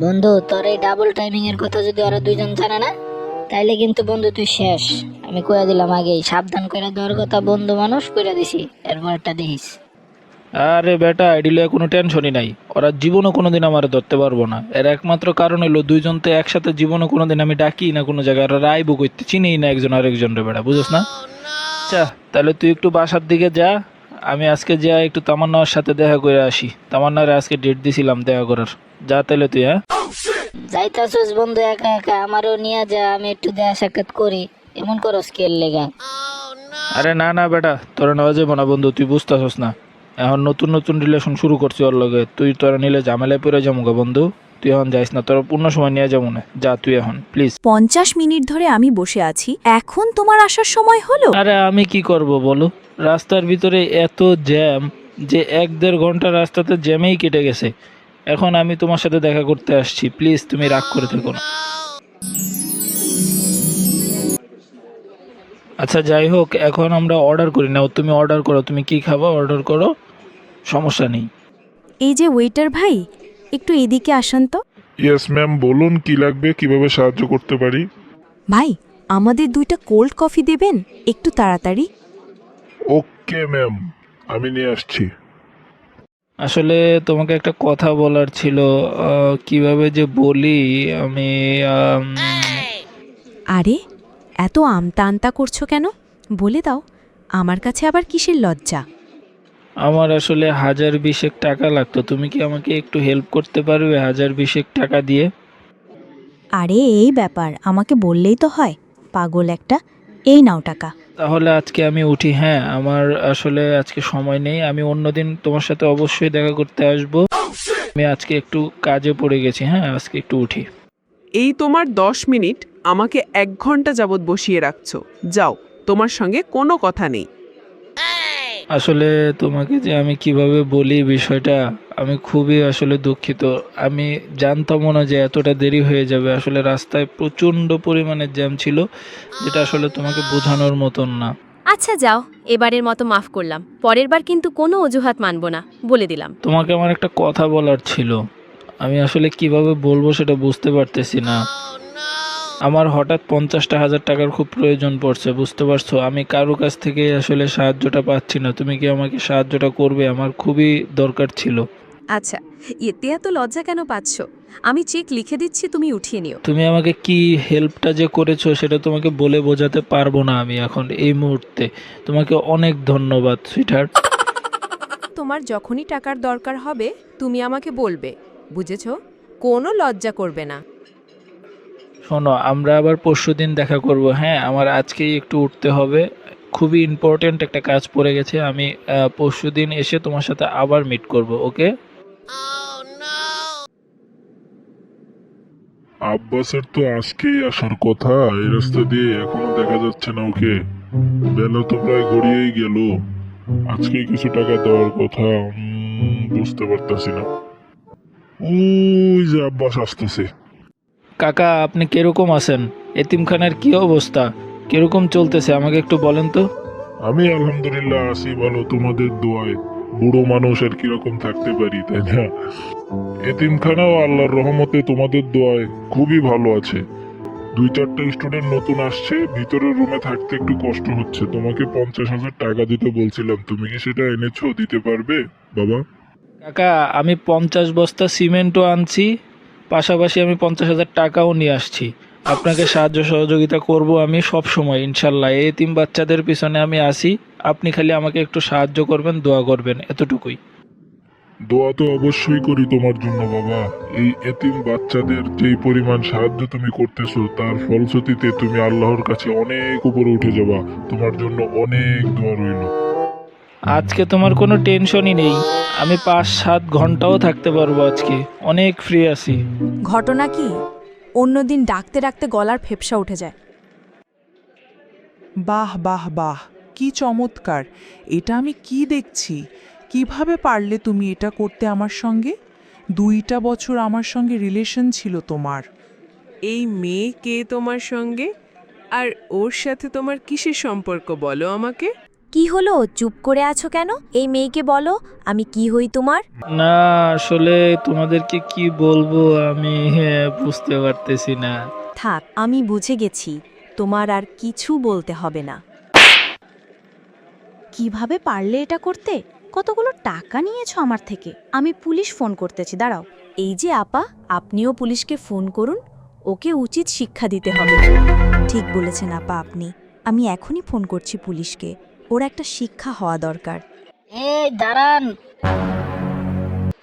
বন্ধু, তোর এই ডাবল টাইমিং এর কথা যদি ওরা দুইজন জানে না, তাইলে কিন্তু বন্ধু তুই শেষ। আমি কইয়া দিলাম আগেই, সাবধান করে দেওয়ার কথা, বন্ধু মানুষ কইরা দিছি, এরপরটা দেখিস। আরে বেটা, এডিলে কোনো টেনশনই নাই। ওরা জীবনও কোনোদিন আমার ধরতে পারবো না। এর একমাত্র কারণ হলো দুইজন তো একসাথে জীবনও কোনোদিন আমি ডাকি না কোনো জায়গায়। ওরা রাইবো করতে চিনিই না একজন আরেকজন রে বেটা, বুঝোস না? আচ্ছা, তাহলে তুই একটু বাসার দিকে যা। আমি আজকে যা একটু তামান্নার সাথে দেখা করে আসি। তামান্নারে আজকে ডেট দিছিলাম দেখা করার। যা তাহলে তুই, হ্যাঁ? যাইতাছিস বন্ধু একা একা, আমারও নিয়ে যা, আমি একটু দেখা সাক্ষাৎ করি। এমন করস কেল লেগা? আরে না না বেটা, তোরা নেওয়া যাবো না বন্ধু, তুই বুঝতেছস না। এখন নতুন নতুন রিলেশন শুরু করছি ওর লগে। তুই তোরা নিলে ঝামেলায় পড়ে যাবো গা বন্ধু। তুই এখন যাইস না, তোরা পূর্ণ সময় নিয়ে যাবো না। যা তুই এখন প্লিজ। 50 মিনিট ধরে আমি বসে আছি, এখন তোমার আসার সময় হলো? আরে আমি কি করব বলো, রাস্তার ভিতরে এত জ্যাম যে 1-1.5 ঘন্টা রাস্তাতে জ্যামেই কেটে গেছে। এখন আমি তোমার সাথে দেখা করতে আসছি, প্লিজ তুমি রাগ করে থেকো না। আচ্ছা যাই হোক, এখন আমরা অর্ডার করি না, তুমি অর্ডার করো। তুমি কি খাবা অর্ডার করো, সমস্যা নেই। এই যে ওয়েটার ভাই, একটু এদিকে আসেন তো। ইয়েস ম্যাম, বলুন কি লাগবে, কিভাবে সাহায্য করতে পারি? ভাই, আমাদের 2টা কোল্ড কফি দেবেন, একটু তাড়াতাড়ি। ওকে ম্যাম, আমি নিয়ে আসছি। আসলে তোমাকে একটা কথা বলার ছিল। কিভাবে যে বলি আমি। আরে, এত আমতা আমতা করছো কেন? বলে দাও, আমার কাছে আবার কিসের লজ্জা? আমার আসলে 1020 টাকা লাগতো। তুমি কি আমাকে একটু হেল্প করতে পারবে 1020 টাকা দিয়ে? আরে এই ব্যাপার, আমাকে বললেই তো হয়, পাগল একটা। এই নাও টাকা। তাহলে আজকে আমি উঠি। হ্যাঁ, আমার আসলে আজকে সময় নেই। আমি অন্যদিন তোমার সাথে অবশ্যই দেখা করতে আসব। আমি আজকে একটু কাজে পড়ে গেছি। হ্যাঁ, আজকে একটু উঠি। এই তোমার 10 মিনিট আমাকে 1 ঘন্টা যাবৎ বসিয়ে রাখছো। যাও, তোমার সঙ্গে কোনো কথা নেই। আসলে তোমাকে যে আমি কিভাবে বলি বিষয়টা, আমি খুবই আসলে দুঃখিত। আমি জানতামও না যে এতটা দেরি হয়ে যাবে। আসলে রাস্তায় প্রচণ্ড পরিমাণে জ্যাম ছিল, যেটা আসলে তোমাকে বোঝানোর মতন না। আচ্ছা যাও, এবারের মতো মাফ করলাম, পরের বার কিন্তু কোনো অজুহাত মানব না, বলে দিলাম। তোমাকে আমার একটা কথা বলার ছিল। আমি আসলে কিভাবে বলবো সেটা বুঝতে পারতেছি না। আমার হঠাৎ 50,000 টাকার খুব প্রয়োজন পড়ছে, বুঝতে পারছো? আমি কারো কাছ থেকে আসলে সাহায্যটা পাচ্ছি না। তুমি কি আমাকে সাহায্যটা করবে? আমার খুবই দরকার ছিল। আচ্ছা, এতে এত লজ্জা কেন পাচ্ছ? আমি চেক লিখে দিচ্ছি, তুমি উঠিয়ে নিও। তুমি আমাকে কি হেল্পটা যে করেছো সেটা তোমাকে বলে বোঝাতে পারবো না আমি এখন এই মুহূর্তে। তোমাকে অনেক ধন্যবাদ সুইটহার্ট। তোমার যখনই টাকার দরকার হবে তুমি আমাকে বলবে, বুঝেছো? কোনো লজ্জা করবে না। শোনো, আমরা আবার পরশুদিন দেখা করব। হ্যাঁ, আমার আজকেই একটু উঠতে হবে। খুবই ইম্পর্ট্যান্ট একটা কাজ পড়ে গেছে। আমি পরশুদিন এসে তোমার সাথে আবার মিট করব, ওকে? আব্বাসের তো আজকেই আসার কথা, এই রাস্তা দিয়ে এখনো দেখা যাচ্ছে না ওকে। বেলা তো প্রায় গড়িয়েই গেল। আজকেই কিছু টাকা দেওয়ার কথা। বুঝতে পারতাছি না। ওই যে আব্বাস আসতেছে। কাকা, আপনি কিরকম আছেন? এতিমখানার কি অবস্থা, কিরকম চলতেছে আমাকে একটু বলেন তো। আমি আলহামদুলিল্লাহ আছি ভালো, তোমাদের দোয়ায়। বুড়ো মানুষ আর কিরকম থাকতে পারি, তাই না? এতিমখানাও আল্লাহর রহমতে তোমাদের দোয়ায় খুবই ভালো আছে। 2-4টা স্টুডেন্ট নতুন আসছে, ভিতরের রুমে থাকতে একটু কষ্ট হচ্ছে। তোমাকে 50,000 টাকা দিতে বলছিলাম, তুমি কি সেটা এনেছো? দিতে পারবে বাবা? কাকা, আমি 50 বস্তা সিমেন্টও আনছি, পাশাপাশি আমি 50,000 টাকাও নিয়ে আসছি। আপনাকে সাহায্য সহযোগিতা করব আমি সব সময় ইনশাল্লাহ। এই এতিম বাচ্চাদের পিছনে আমি আসি। আপনি খালি আমাকে একটু সাহায্য করবেন, দোয়া করবেন, এতটুকুই। দোয়া তো অবশ্যই করি তোমার জন্য বাবা। এই এতিম বাচ্চাদের যেই পরিমাণ সাহায্য তুমি করতেছো, তার ফলশ্রুতিতে তুমি আল্লাহর কাছে অনেক উপরে উঠে যাবা। তোমার জন্য অনেক দোয়া রইল। আজকে তোমার কোনো টেনশনই নেই। আমি 5-7 ঘন্টাও থাকতে পারবো আজকে, অনেক ফ্রি আছি। ঘটনা কি, অন্যদিন ডাকতে ডাকতে গলার ফেপসা উঠে যায়। বাহ বাহ বাহ, কি চমৎকার! এটা আমি কি দেখছি? কিভাবে পারলে তুমি এটা করতে আমার সঙ্গে? 2টা বছর আমার সঙ্গে রিলেশন ছিল তোমার। এই মেয়ে কে তোমার সঙ্গে? আর ওর সাথে তোমার কিসের সম্পর্ক বলো আমাকে? কি হলো, চুপ করে আছো কেন? এই মেয়েকে বলো, আমি কি হই তোমার? না আসলে তোমাদেরকে কি বলবো আমি বুঝতে পারতেছি না। থাক, আমি বুঝে গেছি, তোমার আর কিছু বলতে হবে না। কিভাবে পারলে এটা করতে? কতগুলো টাকা নিয়েছো আমার থেকে। আমি পুলিশ ফোন করতেছি, দাঁড়াও। এই যে আপা, আপনিও পুলিশকে ফোন করুন, ওকে উচিত শিক্ষা দিতে হবে। ঠিক বলেছেন আপা আপনি, আমি এখনই ফোন করছি পুলিশকে। ওর একটা শিক্ষা হওয়া দরকার। এই দাঁড়ান,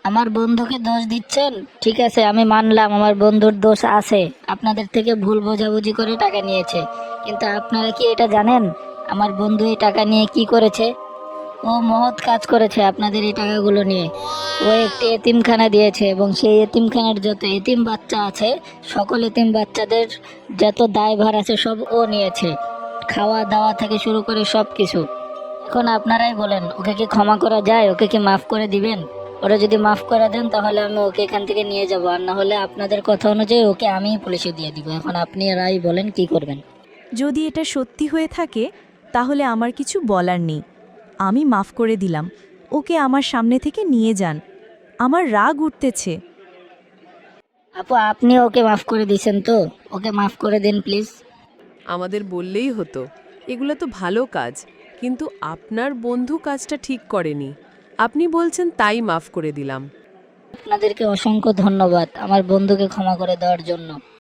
আমার বন্ধুকে দোষ দিচ্ছেন? ঠিক আছে, আমি মানলাম আমার বন্ধুর দোষ আছে, আপনাদের থেকে ভুল বোঝাবুঝি করে টাকা নিয়েছে। কিন্তু আপনারা কি এটা জানেন আমার বন্ধু এই টাকা নিয়ে কি করেছে? ও মহৎ কাজ করেছে আপনাদের এই টাকাগুলো নিয়ে। ও একটি এতিমখানা দিয়েছে এবং সেই এতিমখানার যত এতিম বাচ্চা আছে, সকল এতিম বাচ্চাদের যত দায়ভার আছে সব ও নিয়েছে, খাওয়া দাওয়া থেকে শুরু করে সব কিছু। এখন আপনারাই বলেন, ওকে কি ক্ষমা করা যায়? ওকে কি মাফ করে দিবেন? ওরা যদি মাফ করে দেন তাহলে আমি ওকে এখান থেকে নিয়ে যাব, আর না হলে আপনাদের কথা অনুযায়ী ওকে আমিই পুলিশে দিয়ে দিব। এখন আপনারাই বলেন কি করবেন। যদি এটা সত্যি হয়ে থাকে তাহলে আমার কিছু বলার নেই। আমি মাফ করে দিলাম, ওকে আমার সামনে থেকে নিয়ে যান। আমার রাগ উঠতেছে। আপু, আপনি ওকে মাফ করে দিয়েছেন তো? ওকে মাফ করে দিন প্লিজ। আমাদের বললেই হতো, এগুলো তো ভালো কাজ, কিন্তু আপনার বন্ধু কাজটা ঠিক করেনি। আপনি বলছেন তাই মাফ করে দিলাম। আপনাদেরকে অসংখ্য ধন্যবাদ আমার বন্ধুকে ক্ষমা করে দেওয়ার জন্য।